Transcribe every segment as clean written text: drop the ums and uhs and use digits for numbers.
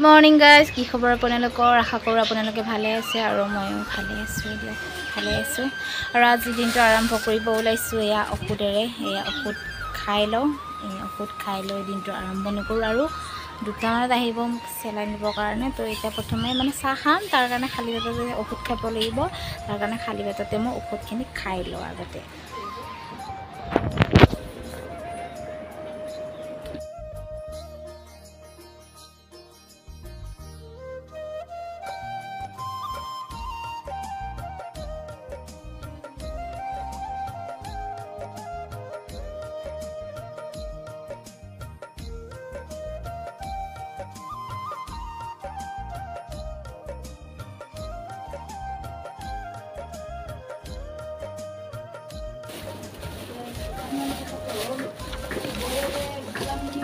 Morning guys, কি খবৰ আপোনালোকৰ? আশা কৰোঁ আপোনালোকে ভালে আছে আৰু ময়ো ভালে আছোঁ ভালে আছোঁ। আৰু আজি দিনটো আৰম্ভ কৰিব ওলাইছোঁ এয়া ঔষধেৰে। এয়া ঔষধ খাই লওঁ, এই ঔষধ খাই লৈ দিনটো আৰম্ভণি কৰোঁ। আৰু 2টামানত আহিব চেলাইন দিবৰ কাৰণে। তো এতিয়া প্ৰথমে মানে চাহ খাম, তাৰ কাৰণে খালী পেটতে ঔষধ খাব লাগিব। তাৰ কাৰণে খালী পেটতে মই ঔষধখিনি খাই লওঁ আগতে।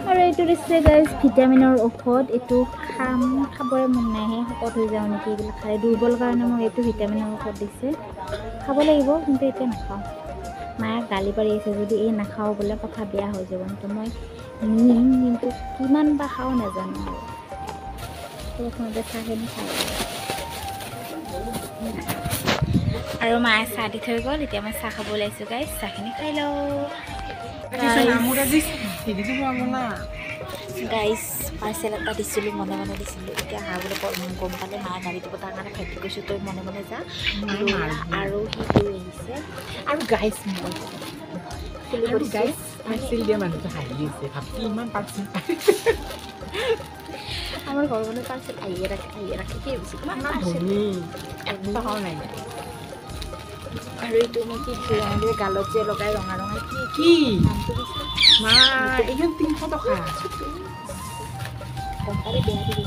আৰু এইটো দিছে গাইজ ভিটামিনৰ ঔষধ। এইটো খাবৰে মন নাইহে, শকত হৈ যাওঁ নেকি এইবিলাক খালে। দুৰ্বল কাৰণে মোক এইটো ভিটামিনৰ ঔষধ দিছে, খাব লাগিব। কিন্তু এতিয়া নাখাওঁ, মায়ে গালি পাৰি আছে যদি এই নাখাওঁ বোলে কথা বেয়া হৈ যাব। কিন্তু মই নিম, কিন্তু কিমান বা খাওঁ নাজানো। আৰু প্ৰথমতে চাহখিনি খাই আৰু মায়ে চাহ দি থৈ গ'ল। এতিয়া মই চাহ খাব ওলাইছোঁ গাইজ, চাহখিনি খাই লওঁ। গাইজ পাৰ্চেল এটা দিছিলোঁ, মনে মনে দিছিলোঁ। এতিয়া বোলে গম পালে মায়ে গাড়ী দিব, তাৰ কাৰণে ভাইটি কৈছোঁ তই মনে মনে যা। আৰু সি লৈ আহিছে। আৰু গাইজ মই পাৰ্চেল দিয়া মানুহটো হাঁহি আছে, ভাবি ইমান পাৰ্চেল আমাৰ ঘৰৰ মানে পাৰ্চেল আহিয়ে ৰাখে কি হৈছে নাই। আৰু এইটো মই কি গালত যে লগাই ৰঙা ৰঙা কি মা এইখন 300 টকা। কোম্পানী বেয়া দিব,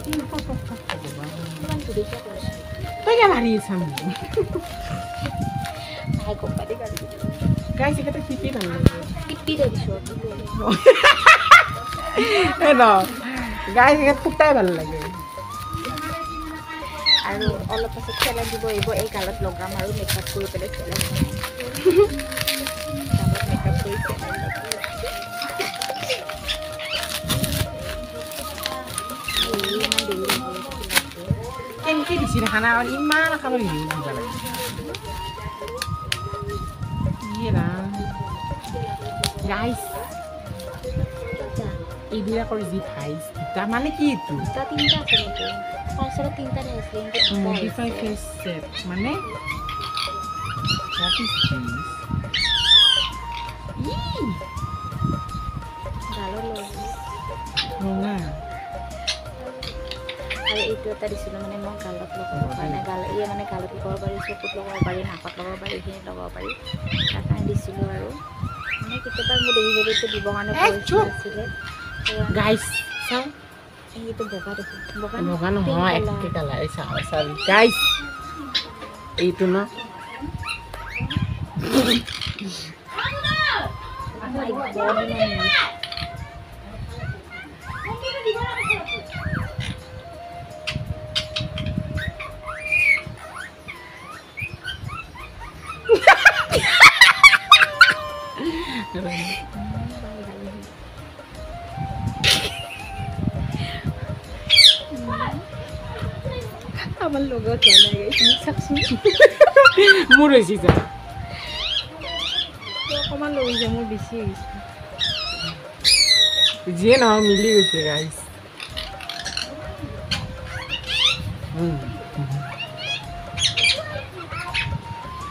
300 টকা কিমান সুধিছে তই কিয় মাৰি আছা মোক? কোম্পানী গাড়ী দিব গাইছ, একেটা টিপি ভাল লাগে, টিপি দে দিছোঁ গাইছ একে ফুটাই ভাল লাগে। আৰু অলপ পাছত চেলাইন দিব আহিব, এই গালত লগাম আৰু মেকআপ কৰি পেলাই চেলাইন মেকআপ কৰি কেনেকৈ দিছি খানা ইমান খাব লাগিব লাগে। গাইছ এইবিলাকৰ যি ভাইছ দুটা মানে কি এইটো? 3টা আছে নেকি? পাৰ্চেলত 3টাৰে আছে মডিফাই ফেচ ছেট মানে what is this? গালৰ ৰঙা আৰু এইটো এটা দিছিলোঁ মানে মই গালত লগাব পৰা নাই। মানে গালত লগাব পাৰি, চকুত লগাব পাৰি, নাকত লগাব পাৰি, এইখিনিত লগাব পাৰি। তাৰ কাৰণে দিছিলোঁ। আৰু মানে কেতিয়াবা মোৰ দেৰি গলিটো দিবৰ কাৰণে আছিলে। গাইছ চাওঁ, এইটো বগা দেখোন, বগা নহয়, একে কালাৰ। চাওঁ গাইছ, এইটো ন আমাৰ লগত চলে গেছে চাকচোন মোৰ হৈছে যা অকণমান লৈ যায়, মোৰ বেছি হৈছে। যিয়ে নহয় মিলি গৈছে গাইছ।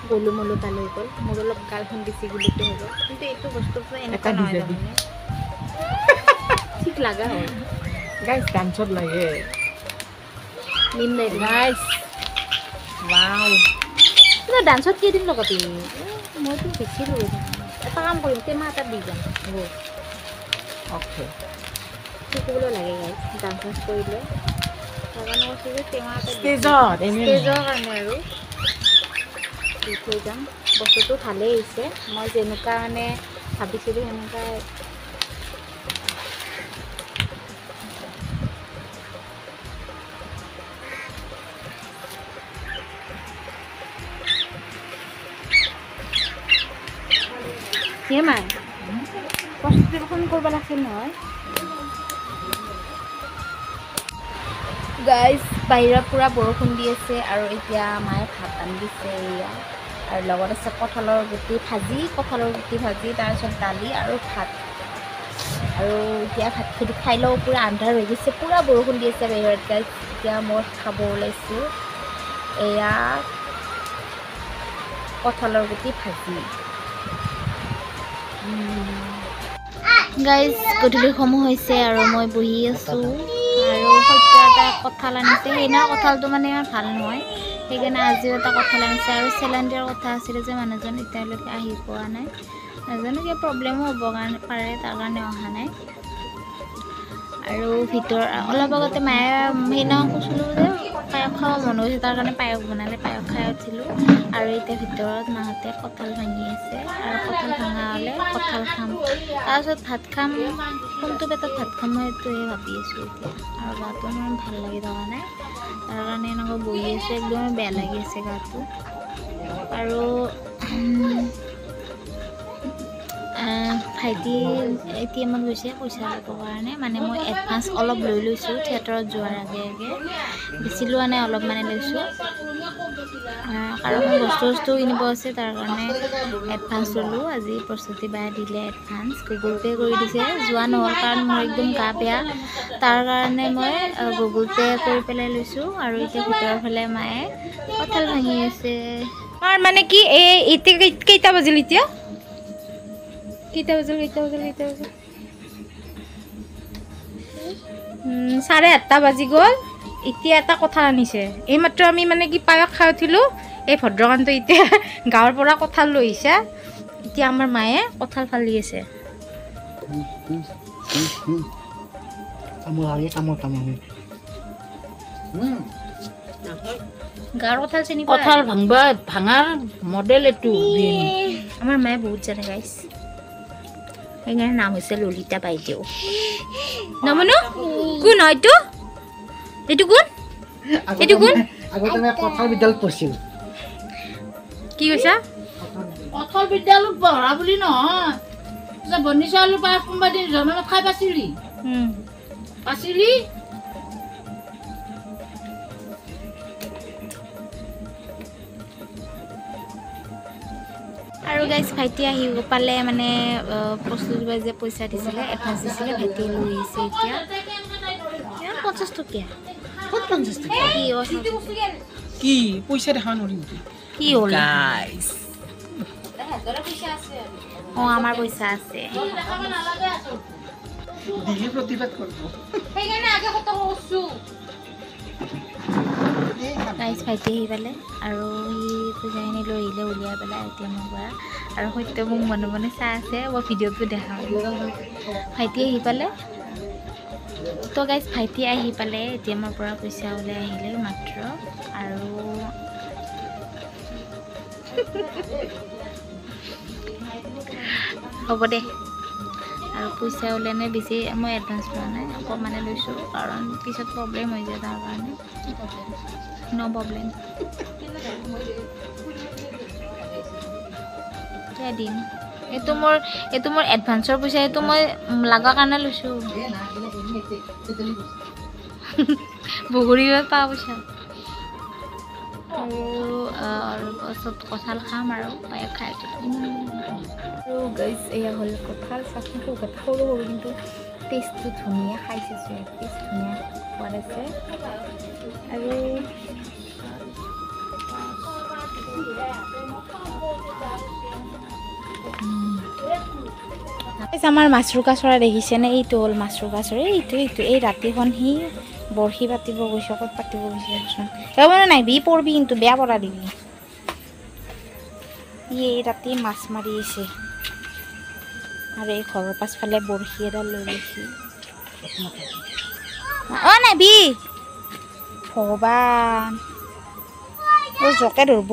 গলু মলু তালৈ গ'ল, মোৰ অলপ গালখন বেছি গুলিটো হ'ব। কিন্তু এইটো বস্তুটো এনেকুৱা নহয়, তাৰমানে ঠিক লগা হয় গাইছ। ডান্সত লাগে নিম নাই গাইছ। ৱাও, কিন্তু ডান্সত কেইদিন লগাবি? মইতো বেছি লৈ থাকোঁ। এটা কাম কৰিম, টেমা এটা দি যাম হ'ব। অ'কে, শিকিবলৈ লাগে গাইছ, ডান্স কৰিলে। তাৰ কাৰণে কৈছোঁ যে টেমা এটা ষ্টেজৰ কাৰণে আৰু দি থৈ যাম। বস্তুটো ভালেই হৈছে, মই যেনেকুৱা মানে ভাবিছিলোঁ সেনেকুৱাই। কি মাই প্ৰস্তুতি কৰিব লাগিছিল নহয়। গাইজ বাহিৰত পুৰা বৰষুণ দি আছে আৰু এতিয়া মায়ে ভাত ৰান্ধিছে এয়া আৰু লগত আছে কঁঠালৰ গুটি ভাজি তাৰপিছত দালি আৰু ভাত আৰু এতিয়া ভাতখিনি খাই লওঁ পুৰা আন্ধাৰ হৈ গৈছে পুৰা বৰষুণ দি আছে বাহিৰত গাইজ এতিয়া মই খাব ওলাইছোঁ এয়া কঁঠালৰ গুটি ভাজি গাইজ গধূলি সময় হৈছে আৰু মই বহি আছোঁ আৰু সত্য এটা কঁঠাল আনিছে সেইদিনা কঁঠালটো মানে ইমান ভাল নহয় সেইকাৰণে আজিও এটা কঁঠাল আনিছে আৰু চেলাইন দিয়াৰ কথা আছিলে যে মানুহজন এতিয়ালৈকে আহি পোৱা নাই নাজানো কিবা প্ৰব্লেমো হ'ব কাৰণে পাৰে তাৰ কাৰণে অহা নাই আৰু অলপ আগতে মায়ে সেইদিনাখন কৈছিলোঁ যে পায়স খাব মন গৈছে তাৰ কাৰণে পায়স বনালে পায়স খাই উঠিলোঁ আৰু এতিয়া ভিতৰত মাহঁতে কঁঠাল ভাঙি আছে আৰু কঁঠাল ভাঙা হ'লে কঁঠাল খাম তাৰপিছত ভাত খাম কোনটো পেটত ভাত খাম মই এইটোৱে ভাবি আছোঁ এতিয়া আৰু গাটো ইমান ভাল লাগি থকা নাই তাৰ কাৰণে এনেকৈ বহি আছোঁ একদম বেয়া লাগি আছে গাটো আৰু ভাইটি ATM-ত গৈছে পইচা ল'বৰ কাৰণে মানে মই এডভান্স অলপ লৈ লৈছোঁ থিয়েটাৰত যোৱাৰ আগে আগে বেছি লোৱা নাই অলপ মানে লৈছোঁ কাৰণ মোৰ বস্তু কিনিব আছে তাৰ কাৰণে এডভান্স ল'লোঁ আজি প্ৰস্তুতি বায়ে দিলে এডভান্স গুগল পে' কৰি দিছে যোৱা নহ'ল কাৰণ মোৰ একদম গা বেয়া তাৰ কাৰণে মই গুগল পে' কৰি পেলাই লৈছোঁ আৰু এতিয়া ভিতৰৰ ফালে মায়ে কঁঠাল ভাঙি আছে মানে কি এতিয়া কেইটা বাজিল এতিয়া কেইটা বাজিল 8:30 বাজি গ'ল এতিয়া এটা কঁঠাল আনিছে এইমাত্ৰ আমি মানে কি পায়স খাই উঠিলোঁ এই ভদ্ৰকান্ত এতিয়া গাঁৱৰ পৰা কঁঠাল লৈ আহিছে এতিয়া আমাৰ মায়ে কঁঠাল ফালি আছে গাঁৱৰ কঁঠাল চিনি কঁঠাল ভাঙাৰ মডেল এইটো আমাৰ মায়ে বহুত জানে গাইছ সেইকাৰণে নাম হৈছে ললিতা বাইদেউ নমনো কোন হয় এইটো কোন কঁঠাল বিদ্যালয়ত পঢ়িছিল কি কৈছা কঁঠাল বিদ্যালয়ত পঢ়া বুলি নহয় বনি চাউলৰ পায়স কোনোবা দিন জন্মত খাই পাইছিলি আৰু গাইজ ভাইটি আহি পালে মানে প্ৰস্তুতি বাই যে পইচা দিছিলে এডভান্স দিছিলে ভাইটিয়ে লৈ আহিছে এতিয়া 50 টকীয়া কি পইচা দেখা নৰি কি হ'ল গাইজ আমাৰ পইচা আছে দিলি প্ৰতিবাদ কৰিব গাইজ ভাইটি আহি পালে আৰু সি পইচাখিনি লৈ আহিলে উলিয়াই পেলাই ATM-ৰ পৰা আৰু সত্য মোক মনে মনে চাই আছে মই ভিডিঅ'টো দেখাওঁ ভাইটি আহি পালে তো গাইজ ভাইটি আহি পালে ATM-ৰ পৰা পইচা ওলাই আহিলে মাত্ৰ আৰু হ'ব দে আৰু পইচা ওলাই নাই বেছি মই এডভান্স লোৱা নাই অকণমানে লৈছোঁ কাৰণ পিছত প্ৰব্লেম হৈ যায় তাৰ কাৰণে নো প্ৰব্লেম দিম এইটো মোৰ এডভান্সৰ পইচা এইটো মই লগা কাৰণে লৈছোঁ বগৰী পাওঁ পইচা আৰু পাছত কঁঠাল খাম আৰু পায়স খাই আৰু গাইজ এয়া হ'ল কঁঠাল চাচোন সৰু সৰু কিন্তু টেষ্টটো ধুনীয়া খাইছে টেষ্ট ধুনীয়া সোৱাদ আছে আৰু আমাৰ মাছৰোকা চৰাই দেখিছেনে এইটো হ'ল মাছৰোকা চৰাই এইটো এই ৰাতিখন সি বৰশী পাতিব গৈছে ক'ত পাতিব গৈছেচোন মানে নাই বি পৰবি কিন্তু বেয়া পৰা দিবি এই ৰাতি মাছ মাৰি আছে আৰু এই ঘৰৰ পাছফালে বৰশী এডাল লৈ গৈছে নাই বি ভগৱান জকে ধৰব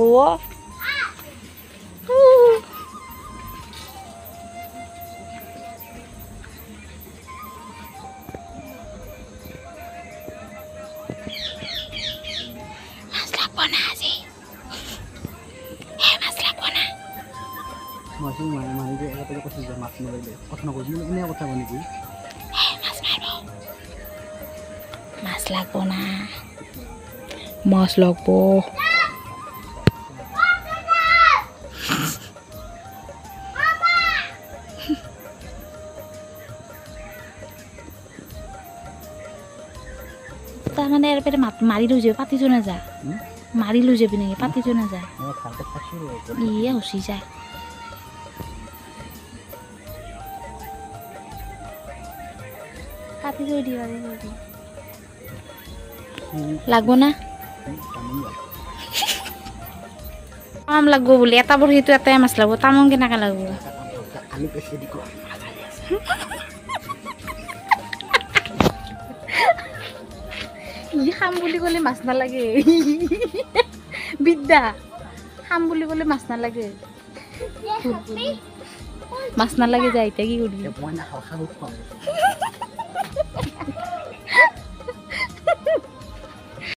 মাছ লাগব না মাছ লাগব তাৰমানে ইয়াৰ পেৰে মাৰি লৈ যাবি পাতিটো নাযা মাৰি লৈ যাবি নেকি পাতিটো নাযা ইয়ে হুচি যায় পাতি থৈ দিবা লাগব না তামাম লাগব বুলি এটা বৰশীটো এটাই মাছ লাগব তামাম কেনেকৈ লাগব ই খাম বুলি ক'লে মাছ নালাগে বিদ্যা খাম বুলি ক'লে মাছ নালাগে মাছ নালাগে যায় এতিয়া কি কৰিবি